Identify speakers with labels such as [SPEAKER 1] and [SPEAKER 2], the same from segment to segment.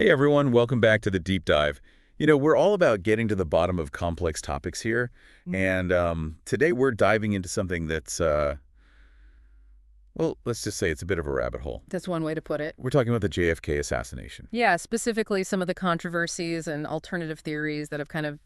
[SPEAKER 1] Hey everyone, welcome back to the deep dive. We're all about getting to the bottom of complex topics here,
[SPEAKER 2] Mhm.
[SPEAKER 1] and today we're diving into something that's, well, let's just say it's a bit of a rabbit hole.
[SPEAKER 2] That's one way to put it.
[SPEAKER 1] We're talking about the JFK assassination.
[SPEAKER 2] Yeah, specifically some of the controversies and alternative theories that have kind of,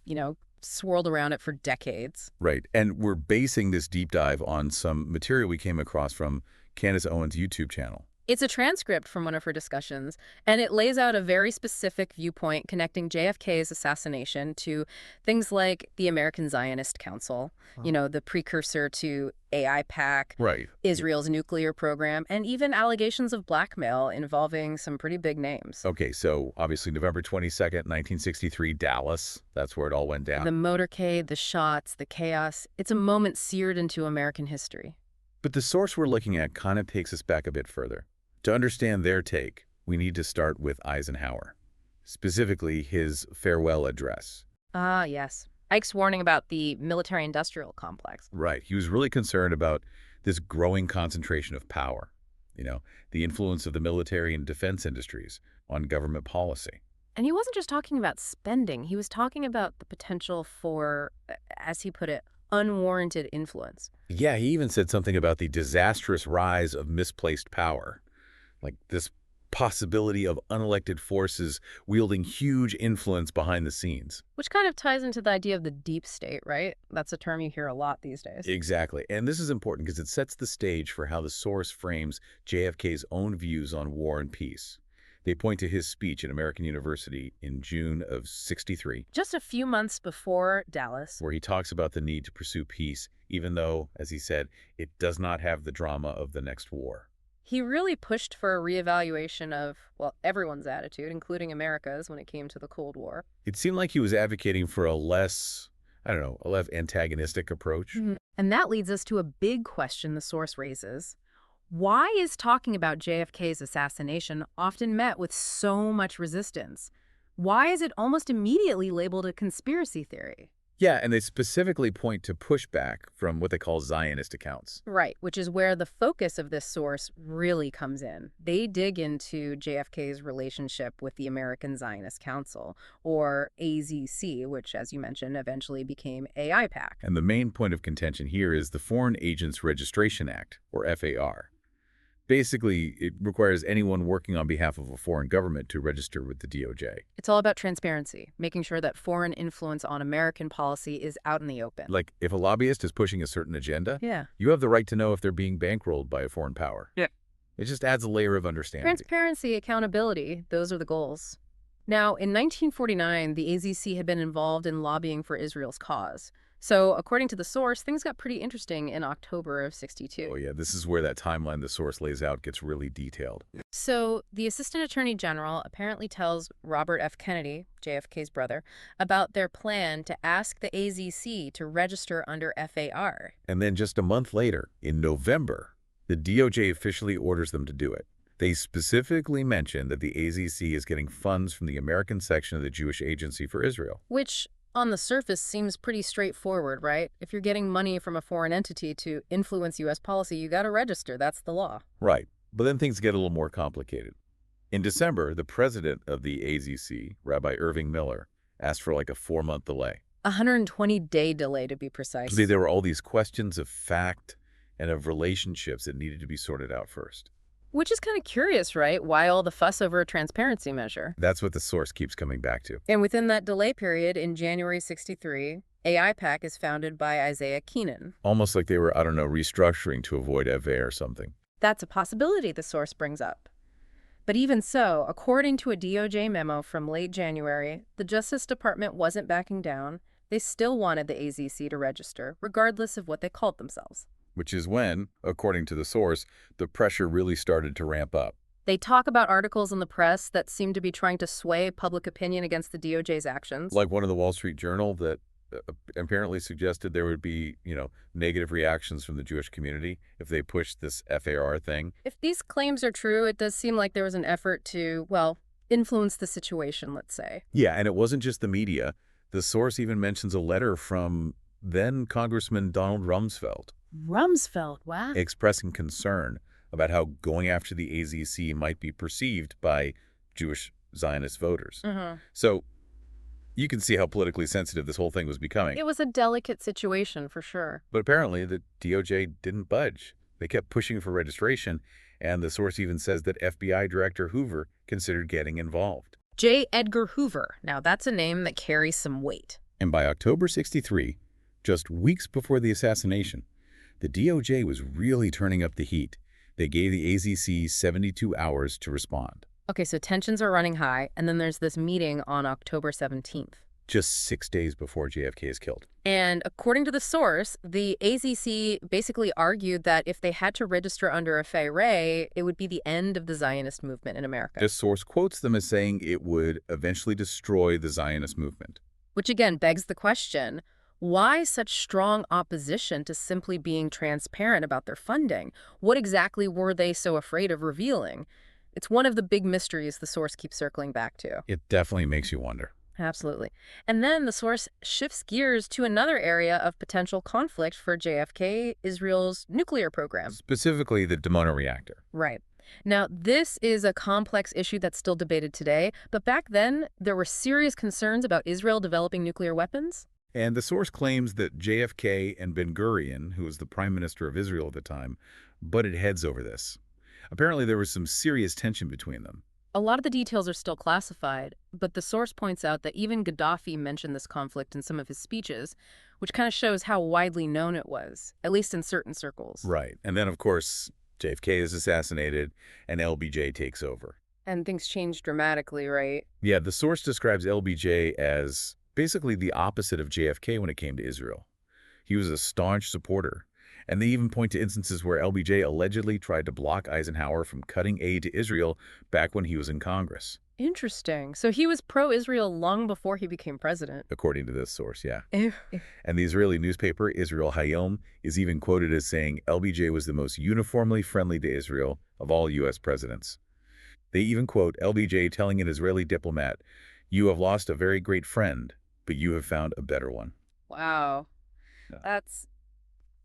[SPEAKER 2] swirled around it for decades.
[SPEAKER 1] Right, and we're basing this deep dive on some material we came across from Candace Owens' YouTube channel.
[SPEAKER 2] It's a transcript from one of her discussions, and it lays out a very specific viewpoint connecting JFK's assassination to things like the American Zionist Council, the precursor to AIPAC,
[SPEAKER 1] Right.
[SPEAKER 2] Israel's nuclear program, and even allegations of blackmail involving some pretty big names.
[SPEAKER 1] Okay, so obviously November 22nd, 1963, Dallas, that's where it all went
[SPEAKER 2] The
[SPEAKER 1] down.
[SPEAKER 2] motorcade, the shots, the chaos, it's a moment seared into American history.
[SPEAKER 1] But the source we're looking at kind of takes us back a bit further. To understand their take, we need to start with Eisenhower, specifically his farewell address.
[SPEAKER 2] Ah, yes. Ike's warning about the military-industrial complex.
[SPEAKER 1] Right. He was really concerned about this growing concentration of power, the influence of the military and defense industries on government policy.
[SPEAKER 2] And he wasn't just talking about spending. He was talking about the potential for, as he put it, unwarranted influence.
[SPEAKER 1] Yeah, he even said something about the disastrous rise of misplaced power, like this possibility of unelected forces wielding huge influence behind the scenes.
[SPEAKER 2] Which kind of ties into the idea of the deep state, right? That's a term you hear a lot these days.
[SPEAKER 1] Exactly. And this is important because it sets the stage for how the source frames JFK's own views on war and peace. They point to his speech at American University in June of '63,
[SPEAKER 2] Just a few months before Dallas.
[SPEAKER 1] where he talks about the need to pursue peace, even though, as he said, it does not have the drama of the next war.
[SPEAKER 2] He really pushed for a reevaluation of, well, everyone's attitude, including America's, when it came to the Cold War.
[SPEAKER 1] It seemed like he was advocating for a less, I don't know, a less antagonistic approach.
[SPEAKER 2] And that leads us to a big question the source raises. Why is talking about JFK's assassination often met with so much resistance? Why is it almost immediately labeled a conspiracy theory?
[SPEAKER 1] Yeah, and they specifically point to pushback from what they call Zionist accounts.
[SPEAKER 2] Right, which is where the focus of this source really comes in. They dig into JFK's relationship with the American Zionist Council, or AZC, which, as you mentioned, eventually became AIPAC.
[SPEAKER 1] And the main point of contention here is the Foreign Agents Registration Act, or FAR. Basically, it requires anyone working on behalf of a foreign government to register with the DOJ.
[SPEAKER 2] It's all about transparency, making sure that foreign influence on American policy is out in the open.
[SPEAKER 1] Like, if a lobbyist is pushing a certain agenda,
[SPEAKER 2] Yeah.
[SPEAKER 1] you have the right to know if they're being bankrolled by a foreign power.
[SPEAKER 2] Yeah.
[SPEAKER 1] It just adds a layer of understanding.
[SPEAKER 2] Transparency, accountability, those are the goals. Now, in 1949, the AZC had been involved in lobbying for Israel's cause. So, according to the source, things got pretty interesting in October of '62.
[SPEAKER 1] Oh yeah, this is where that timeline the source lays out gets really detailed.
[SPEAKER 2] So, the Assistant Attorney General apparently tells Robert F. Kennedy, JFK's brother, about their plan to ask the AZC to register under FAR.
[SPEAKER 1] And then just a month later, in November, the DOJ officially orders them to do it. They specifically mention that the AZC is getting funds from the American section of the Jewish Agency for Israel.
[SPEAKER 2] Which, on the surface, seems pretty straightforward, right? If you're getting money from a foreign entity to influence U.S. policy, you got to register. That's the law.
[SPEAKER 1] Right. But then things get a little more complicated. In December, the president of the AZC, Rabbi Irving Miller, asked for like a 4-month delay.
[SPEAKER 2] A 120-day delay, to be precise.
[SPEAKER 1] There were all these questions of fact and of relationships that needed to be sorted out first.
[SPEAKER 2] Which is kind of curious, right? Why all the fuss over a transparency measure?
[SPEAKER 1] That's what the source keeps coming back to.
[SPEAKER 2] And within that delay period, in January '63, AIPAC is founded by Isaiah Keenan.
[SPEAKER 1] Almost like they were, I don't know, restructuring to avoid FA or something.
[SPEAKER 2] That's a possibility the source brings up. But even so, according to a DOJ memo from late January, the Justice Department wasn't backing down. They still wanted the AZC to register, regardless of what they called themselves.
[SPEAKER 1] Which is when, according to the source, the pressure really started to ramp up.
[SPEAKER 2] They talk about articles in the press that seem to be trying to sway public opinion against the DOJ's actions.
[SPEAKER 1] Like one in the Wall Street Journal that apparently suggested there would be, negative reactions from the Jewish community if they pushed this FAR thing.
[SPEAKER 2] If these claims are true, it does seem like there was an effort to, well, influence the situation, let's say.
[SPEAKER 1] Yeah, and it wasn't just the media. The source even mentions a letter from then Congressman Donald Rumsfeld.
[SPEAKER 2] Rumsfeld, wow.
[SPEAKER 1] Expressing concern about how going after the AZC might be perceived by Jewish Zionist voters.
[SPEAKER 2] Mm-hmm.
[SPEAKER 1] So you can see how politically sensitive this whole thing was becoming.
[SPEAKER 2] It was a delicate situation for sure.
[SPEAKER 1] But apparently the DOJ didn't budge. They kept pushing for registration, and the source even says that FBI Director Hoover considered getting involved.
[SPEAKER 2] J. Edgar Hoover. Now, that's a name that carries some weight.
[SPEAKER 1] And by October 63, just weeks before the assassination, the DOJ was really turning up the heat. They gave the AZC 72 hours to respond.
[SPEAKER 2] Okay, so tensions are running high, and then there's this meeting on October 17th.
[SPEAKER 1] Just 6 days before JFK is killed.
[SPEAKER 2] And according to the source, the AZC basically argued that if they had to register under a FARA, it would be the end of the Zionist movement in America.
[SPEAKER 1] This source quotes them as saying it would eventually destroy the Zionist movement.
[SPEAKER 2] Which again begs the question, why such strong opposition to simply being transparent about their funding? What exactly were they so afraid of revealing? It's one of the big mysteries the source keeps circling back to.
[SPEAKER 1] It definitely makes you wonder.
[SPEAKER 2] Absolutely. And then the source shifts gears to another area of potential conflict for JFK, Israel's nuclear program.
[SPEAKER 1] Specifically, the Dimona reactor.
[SPEAKER 2] Right. Now, this is a complex issue that's still debated today, but back then, there were serious concerns about Israel developing nuclear weapons.
[SPEAKER 1] And the source claims that JFK and Ben-Gurion, who was the prime minister of Israel at the time, butted heads over this. Apparently, there was some serious tension between them.
[SPEAKER 2] A lot of the details are still classified, but the source points out that even Gaddafi mentioned this conflict in some of his speeches, which kind of shows how widely known it was, at least in certain circles.
[SPEAKER 1] Right. And then, of course, JFK is assassinated and LBJ takes over.
[SPEAKER 2] And things change dramatically, right?
[SPEAKER 1] Yeah, the source describes LBJ as basically the opposite of JFK when it came to Israel. He was a staunch supporter. And they even point to instances where LBJ allegedly tried to block Eisenhower from cutting aid to Israel back when he was in Congress.
[SPEAKER 2] Interesting. So he was pro-Israel long before he became president.
[SPEAKER 1] According to this source, yeah. And the Israeli newspaper, Israel Hayom, is even quoted as saying LBJ was the most uniformly friendly to Israel of all U.S. presidents. They even quote LBJ telling an Israeli diplomat, "You have lost a very great friend, but you have found a better one."
[SPEAKER 2] Wow.
[SPEAKER 1] Yeah.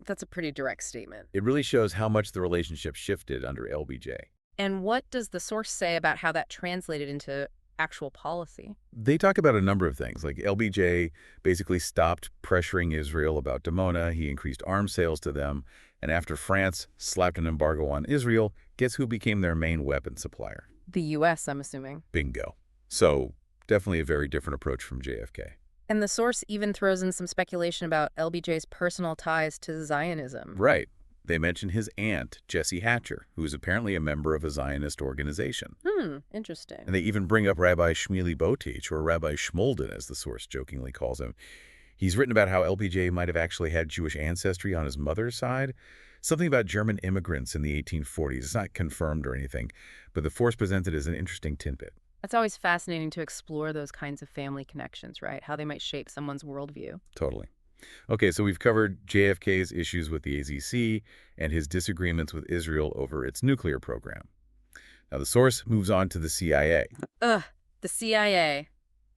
[SPEAKER 2] That's a pretty direct statement.
[SPEAKER 1] It really shows how much the relationship shifted under LBJ.
[SPEAKER 2] And what does the source say about how that translated into actual policy?
[SPEAKER 1] They talk about a number of things, like LBJ basically stopped pressuring Israel about Dimona. He increased arms sales to them. And after France slapped an embargo on Israel, guess who became their main weapon supplier?
[SPEAKER 2] The U.S., I'm assuming.
[SPEAKER 1] Bingo. So definitely a very different approach from JFK.
[SPEAKER 2] And the source even throws in some speculation about LBJ's personal ties to Zionism.
[SPEAKER 1] Right. They mention his aunt, Jessie Hatcher, who is apparently a member of a Zionist organization.
[SPEAKER 2] Interesting.
[SPEAKER 1] And they even bring up Rabbi Shmuley Boteach, or Rabbi Shmulden, as the source jokingly calls him. He's written about how LBJ might have actually had Jewish ancestry on his mother's side, something about German immigrants in the 1840s. It's not confirmed or anything, but the source presented as an interesting tidbit.
[SPEAKER 2] It's always fascinating to explore those kinds of family connections, right? How they might shape someone's worldview.
[SPEAKER 1] Totally. Okay, so we've covered JFK's issues with the AZC and his disagreements with Israel over its nuclear program. Now, the source moves on to the CIA.
[SPEAKER 2] The CIA.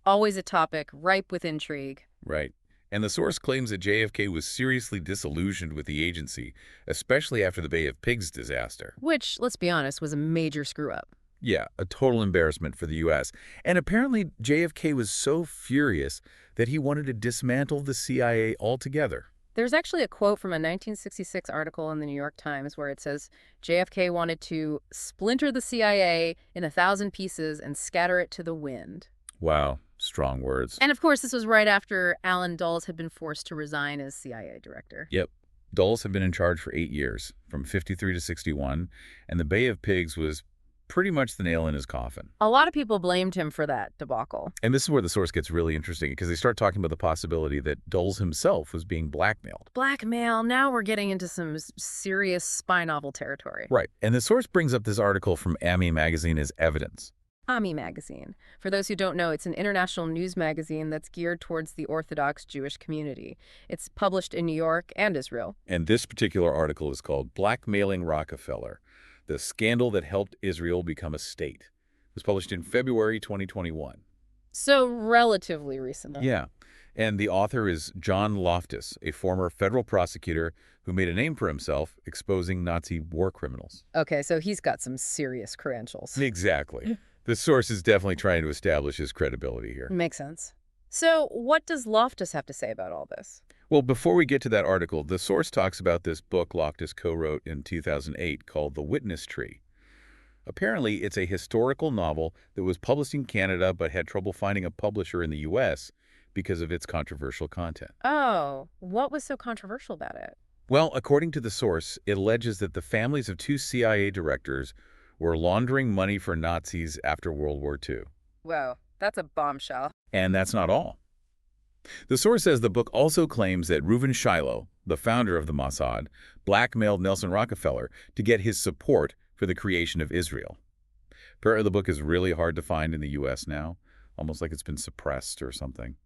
[SPEAKER 2] Always a topic ripe with intrigue.
[SPEAKER 1] Right. And the source claims that JFK was seriously disillusioned with the agency, especially after the Bay of Pigs disaster.
[SPEAKER 2] Which, let's be honest, was a major screw-up.
[SPEAKER 1] Yeah, a total embarrassment for the U.S. And apparently JFK was so furious that he wanted to dismantle the CIA altogether.
[SPEAKER 2] There's actually a quote from a 1966 article in the New York Times where it says JFK wanted to splinter the CIA in 1,000 pieces and scatter it to the wind.
[SPEAKER 1] Wow, strong words.
[SPEAKER 2] And of course, this was right after Allen Dulles had been forced to resign as CIA director.
[SPEAKER 1] Yep. Dulles had been in charge for 8 years, from 53 to 61, and the Bay of Pigs was pretty much the nail in his coffin.
[SPEAKER 2] A lot of people blamed him for that debacle.
[SPEAKER 1] And this is where the source gets really interesting, because they start talking about the possibility that Dulles himself was being blackmailed.
[SPEAKER 2] Blackmail? Now we're getting into some serious spy novel territory.
[SPEAKER 1] Right. And the source brings up this article from AMI magazine as evidence.
[SPEAKER 2] AMI magazine. For those who don't know, it's an international news magazine that's geared towards the Orthodox Jewish community. It's published in New York and Israel.
[SPEAKER 1] And this particular article is called Blackmailing Rockefeller: The Scandal That Helped Israel Become a State. It was published in February 2021.
[SPEAKER 2] So relatively recently.
[SPEAKER 1] Yeah. And the author is John Loftus, a former federal prosecutor who made a name for himself exposing Nazi war criminals.
[SPEAKER 2] Okay, so he's got some serious credentials.
[SPEAKER 1] Exactly. The source is definitely trying to establish his credibility here.
[SPEAKER 2] Makes sense. So what does Loftus have to say about all this?
[SPEAKER 1] Well, before we get to that article, the source talks about this book Loftus co-wrote in 2008 called The Witness Tree. Apparently, it's a historical novel that was published in Canada but had trouble finding a publisher in the U.S. because of its controversial content.
[SPEAKER 2] Oh, what was so controversial about it?
[SPEAKER 1] Well, according to the source, it alleges that the families of two CIA directors were laundering money for Nazis after World War II.
[SPEAKER 2] Whoa, that's a bombshell.
[SPEAKER 1] And that's not all. The source says the book also claims that Reuven Shiloh, the founder of the Mossad, blackmailed Nelson Rockefeller to get his support for the creation of Israel. Apparently the book is really hard to find in the U.S. now, almost like it's been suppressed or something.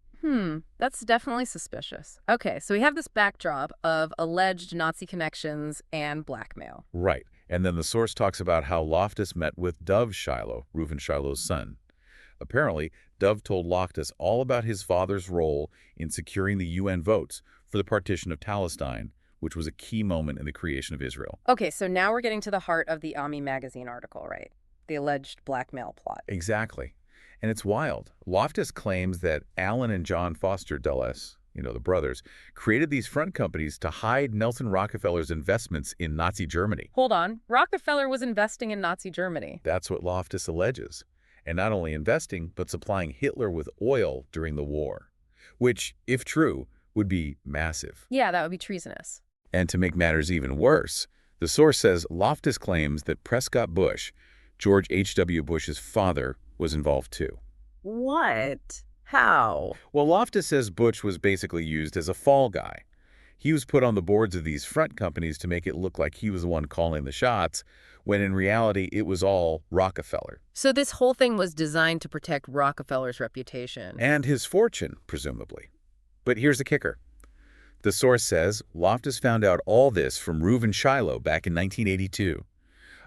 [SPEAKER 2] That's definitely suspicious. Okay, so we have this backdrop of alleged Nazi connections and blackmail.
[SPEAKER 1] Right. And then the source talks about how Loftus met with Dov Shiloh, Reuven Shiloh's son. Apparently, Dov told Loftus all about his father's role in securing the UN votes for the partition of Palestine, which was a key moment in the creation of Israel.
[SPEAKER 2] Okay, so now we're getting to the heart of the Ami magazine article, right? The alleged blackmail plot.
[SPEAKER 1] Exactly. And it's wild. Loftus claims that Alan and John Foster Dulles, the brothers, created these front companies to hide Nelson Rockefeller's investments in Nazi Germany.
[SPEAKER 2] Hold on. Rockefeller was investing in Nazi Germany.
[SPEAKER 1] That's what Loftus alleges. And not only investing, but supplying Hitler with oil during the war, which, if true, would be massive.
[SPEAKER 2] Yeah, that would be treasonous.
[SPEAKER 1] And to make matters even worse, the source says Loftus claims that Prescott Bush, George H.W. Bush's father, was involved too.
[SPEAKER 2] What? How?
[SPEAKER 1] Well, Loftus says Bush was basically used as a fall guy. He was put on the boards of these front companies to make it look like he was the one calling the shots, when in reality it was all Rockefeller.
[SPEAKER 2] So this whole thing was designed to protect Rockefeller's reputation.
[SPEAKER 1] And his fortune, presumably. But here's the kicker. The source says Loftus found out all this from Reuven Shiloh back in 1982.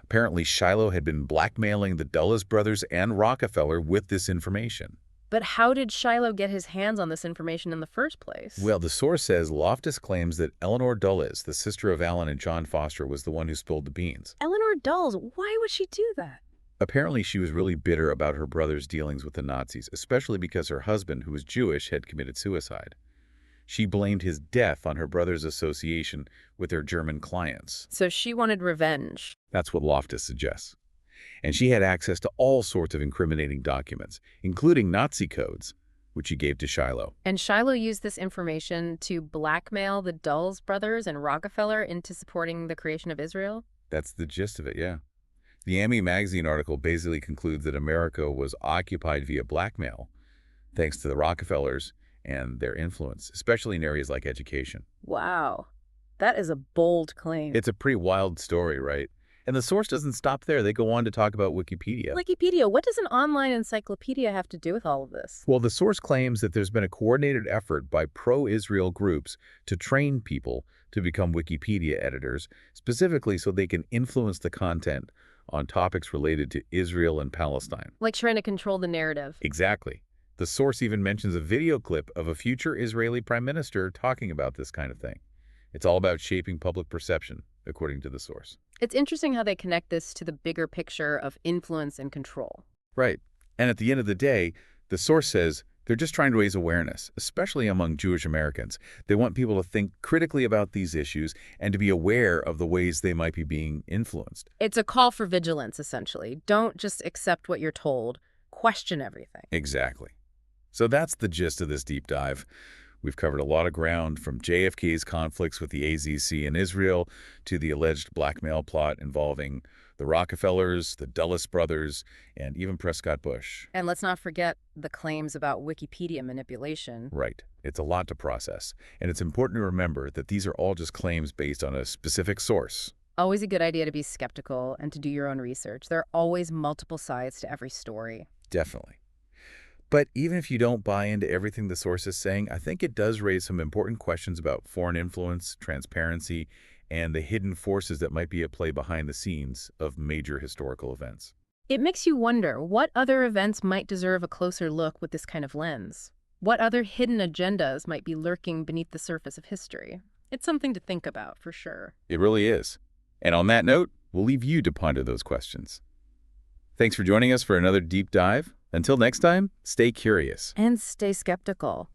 [SPEAKER 1] Apparently, Shiloh had been blackmailing the Dulles brothers and Rockefeller with this information.
[SPEAKER 2] But how did Shiloh get his hands on this information in the first place?
[SPEAKER 1] Well, the source says Loftus claims that Eleanor Dulles, the sister of Alan and John Foster, was the one who spilled the beans.
[SPEAKER 2] Eleanor Dulles, why would she do that?
[SPEAKER 1] Apparently, she was really bitter about her brother's dealings with the Nazis, especially because her husband, who was Jewish, had committed suicide. She blamed his death on her brother's association with their German clients.
[SPEAKER 2] So she wanted revenge.
[SPEAKER 1] That's what Loftus suggests. And she had access to all sorts of incriminating documents, including Nazi codes, which she gave to Shiloh.
[SPEAKER 2] And Shiloh used this information to blackmail the Dulles brothers and Rockefeller into supporting the creation of Israel?
[SPEAKER 1] That's the gist of it, yeah. The Ami magazine article basically concludes that America was occupied via blackmail, thanks to the Rockefellers and their influence, especially in areas like education.
[SPEAKER 2] Wow. That is a bold claim.
[SPEAKER 1] It's a pretty wild story, right? And the source doesn't stop there. They go on to talk about Wikipedia.
[SPEAKER 2] Wikipedia, what does an online encyclopedia have to do with all of this?
[SPEAKER 1] Well, the source claims that there's been a coordinated effort by pro-Israel groups to train people to become Wikipedia editors, specifically so they can influence the content on topics related to Israel and Palestine.
[SPEAKER 2] Like trying to control the narrative.
[SPEAKER 1] Exactly. The source even mentions a video clip of a future Israeli prime minister talking about this kind of thing. It's all about shaping public perception, according to the source.
[SPEAKER 2] It's interesting how they connect this to the bigger picture of influence and control.
[SPEAKER 1] Right. And at the end of the day, the source says they're just trying to raise awareness, especially among Jewish Americans. They want people to think critically about these issues and to be aware of the ways they might be being influenced.
[SPEAKER 2] It's a call for vigilance, essentially. Don't just accept what you're told. Question everything.
[SPEAKER 1] Exactly. So that's the gist of this deep dive. We've covered a lot of ground, from JFK's conflicts with the AZC in Israel to the alleged blackmail plot involving the Rockefellers, the Dulles brothers, and even Prescott Bush.
[SPEAKER 2] And let's not forget the claims about Wikipedia manipulation.
[SPEAKER 1] Right. It's a lot to process. And it's important to remember that these are all just claims based on a specific source.
[SPEAKER 2] Always a good idea to be skeptical and to do your own research. There are always multiple sides to every story.
[SPEAKER 1] Definitely. But even if you don't buy into everything the source is saying, I think it does raise some important questions about foreign influence, transparency, and the hidden forces that might be at play behind the scenes of major historical events.
[SPEAKER 2] It makes you wonder what other events might deserve a closer look with this kind of lens. What other hidden agendas might be lurking beneath the surface of history? It's something to think about, for sure.
[SPEAKER 1] It really is. And on that note, we'll leave you to ponder those questions. Thanks for joining us for another deep dive. Until next time, stay curious.
[SPEAKER 2] And stay skeptical.